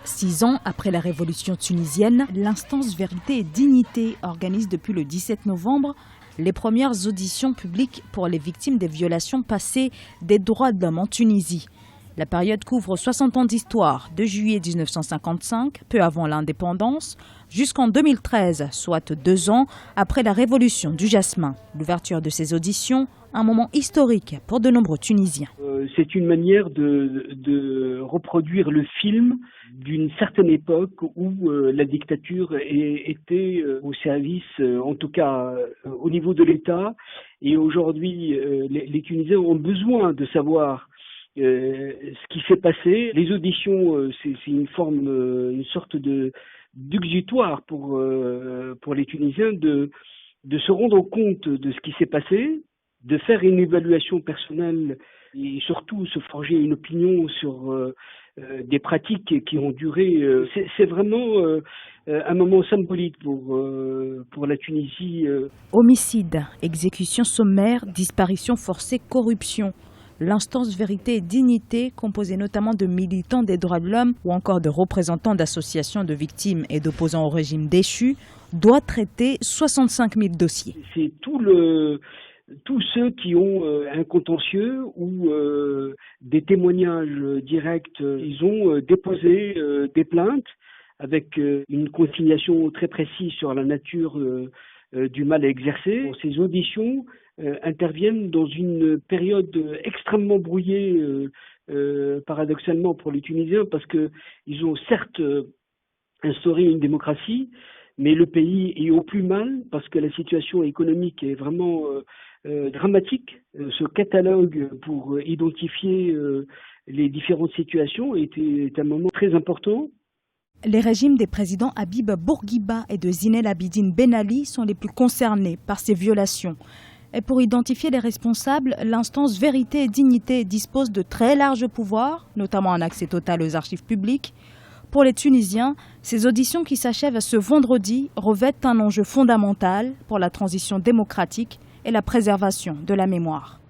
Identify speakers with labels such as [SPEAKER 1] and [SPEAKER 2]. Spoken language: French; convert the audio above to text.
[SPEAKER 1] 6 ans après la révolution tunisienne, l'instance Vérité et Dignité organise depuis le 17 novembre les premières auditions publiques pour les victimes des violations passées des droits de l'homme en Tunisie. La période couvre 60 ans d'histoire, de juillet 1955, peu avant l'indépendance, jusqu'en 2013, soit 2 ans après la révolution du jasmin. L'ouverture de ces auditions, un moment historique pour de nombreux Tunisiens.
[SPEAKER 2] C'est une manière de reproduire le film d'une certaine époque où la dictature était au service, en tout cas au niveau de l'État. Et aujourd'hui, les Tunisiens ont besoin de savoir ce qui s'est passé. Les auditions, c'est une sorte d'exutoire pour les Tunisiens de se rendre compte de ce qui s'est passé, de faire une évaluation personnelle et surtout se forger une opinion sur des pratiques qui ont duré. C'est vraiment un moment symbolique pour la Tunisie.
[SPEAKER 1] Homicide, exécution sommaire, disparition forcée, corruption. L'instance Vérité et Dignité, composée notamment de militants des droits de l'homme ou encore de représentants d'associations de victimes et d'opposants au régime déchu, doit traiter 65 000 dossiers.
[SPEAKER 2] C'est tous ceux qui ont un contentieux ou des témoignages directs, ils ont déposé des plaintes avec une consignation très précise sur la nature du mal à exercer. Ces auditions interviennent dans une période extrêmement brouillée, paradoxalement pour les Tunisiens, parce qu'ils ont certes instauré une démocratie, mais le pays est au plus mal parce que la situation économique est vraiment dramatique. Ce catalogue pour identifier les différentes situations est un moment très important.
[SPEAKER 1] Les régimes des présidents Habib Bourguiba et de Zine El Abidine Ben Ali sont les plus concernés par ces violations. Et pour identifier les responsables, l'instance Vérité et Dignité dispose de très larges pouvoirs, notamment un accès total aux archives publiques. Pour les Tunisiens, ces auditions qui s'achèvent ce vendredi revêtent un enjeu fondamental pour la transition démocratique et la préservation de la mémoire.